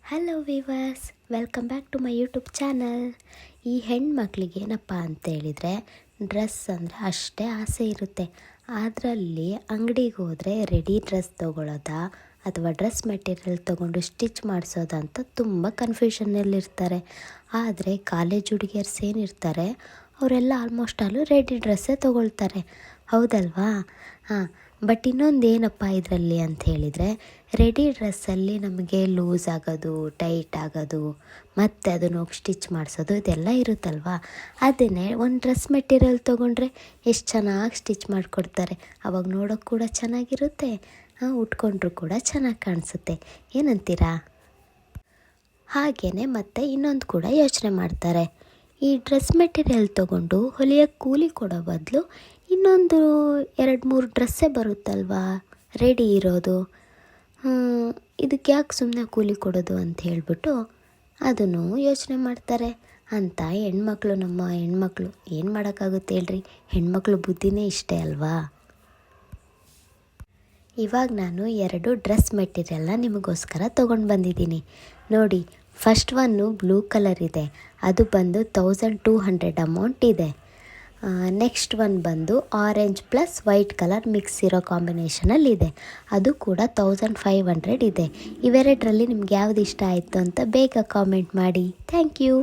Hello viewers, welcome back to my YouTube channel. ಈ ಹೆಣ್ಮಕ್ಳಿಗೆ ಏನಪ್ಪ ಅಂತೇಳಿದರೆ ಡ್ರೆಸ್ ಅಂದರೆ ಅಷ್ಟೇ ಆಸೆ ಇರುತ್ತೆ. ಅದರಲ್ಲಿ ಅಂಗಡಿಗೆ ಹೋದರೆ ರೆಡಿ ಡ್ರೆಸ್ ತೊಗೊಳ್ಳೋದಾ ಅಥವಾ ಡ್ರೆಸ್ ಮೆಟೀರಿಯಲ್ ತೊಗೊಂಡು ಸ್ಟಿಚ್ ಮಾಡಿಸೋದಾ ಅಂತ ತುಂಬ ಕನ್ಫ್ಯೂಷನ್ನಲ್ಲಿರ್ತಾರೆ. ಆದರೆ ಕಾಲೇಜ್ ಹುಡುಗಿಯರ್ಸ್ ಏನಿರ್ತಾರೆ ಅವರೆಲ್ಲ ಆಲ್ಮೋಸ್ಟ್ ರೆಡಿ ಡ್ರೆಸ್ಸೇ ತೊಗೊಳ್ತಾರೆ, ಹೌದಲ್ವಾ? ಹಾಂ, ಬಟ್ ಇನ್ನೊಂದು ಏನಪ್ಪ ಇದರಲ್ಲಿ ಅಂತ ಹೇಳಿದರೆ, ರೆಡಿ ಡ್ರೆಸ್ಸಲ್ಲಿ ನಮಗೆ ಲೂಸ್ ಆಗೋದು, ಟೈಟ್ ಆಗೋದು, ಮತ್ತು ಅದನ್ನು ಹೋಗಿ ಸ್ಟಿಚ್ ಮಾಡಿಸೋದು ಇದೆಲ್ಲ ಇರುತ್ತಲ್ವ. ಅದನ್ನೇ ಒಂದು ಡ್ರೆಸ್ ಮೆಟೀರಿಯಲ್ ತೊಗೊಂಡ್ರೆ ಎಷ್ಟು ಚೆನ್ನಾಗಿ ಸ್ಟಿಚ್ ಮಾಡಿಕೊಡ್ತಾರೆ. ಅವಾಗ ನೋಡೋಕ್ಕೆ ಕೂಡ ಚೆನ್ನಾಗಿರುತ್ತೆ, ಉಟ್ಕೊಂಡ್ರೂ ಕೂಡ ಚೆನ್ನಾಗಿ ಕಾಣಿಸುತ್ತೆ. ಏನಂತೀರಾ? ಹಾಗೆಯೇ ಮತ್ತು ಇನ್ನೊಂದು ಕೂಡ ಯೋಚನೆ ಮಾಡ್ತಾರೆ, ಈ ಡ್ರೆಸ್ ಮೆಟೀರಿಯಲ್ ತೊಗೊಂಡು ಹೊಲಿಯೋಕ್ಕೆ ಕೂಲಿ ಕೊಡೋ ಬದಲು ಇನ್ನೊಂದು 2-3 ಡ್ರೆಸ್ಸೇ ಬರುತ್ತಲ್ವಾ ರೆಡಿ ಇರೋದು, ಇದಕ್ಕೆ ಯಾಕೆ ಸುಮ್ಮನೆ ಕೂಲಿ ಕೊಡೋದು ಅಂತ ಹೇಳಿಬಿಟ್ಟು ಅದನ್ನು ಯೋಚನೆ ಮಾಡ್ತಾರೆ. ಅಂತ ನಮ್ಮ ಹೆಣ್ಮಕ್ಳು ಏನು ಮಾಡೋಕ್ಕಾಗುತ್ತೆ ಹೇಳ್ರಿ, ಹೆಣ್ಮಕ್ಳು ಬುದ್ಧಿನೇ ಇಷ್ಟೇ ಅಲ್ವಾ. ಇವಾಗ ನಾನು 2 ಡ್ರೆಸ್ ಮೆಟೀರಿಯಲ್ನ ನಿಮಗೋಸ್ಕರ ತೊಗೊಂಡು ಬಂದಿದ್ದೀನಿ ನೋಡಿ. ಫಸ್ಟ್ ಒನ್ನು ಬ್ಲೂ ಕಲರ್ ಇದೆ, ಅದು ಬಂದು 1200 ಅಮೌಂಟ್ ಇದೆ. ನೆಕ್ಸ್ಟ್ ಒನ್ ಬಂದು orange plus white colour mix ಇರೋ ಕಾಂಬಿನೇಷನಲ್ಲಿದೆ, ಅದು ಕೂಡ 1500 ಇದೆ. ಇವೆರಡರಲ್ಲಿ ನಿಮ್ಗೆ ಯಾವುದು ಇಷ್ಟ ಆಯಿತು ಅಂತ ಬೇಗ ಕಾಮೆಂಟ್ ಮಾಡಿ. Thank you.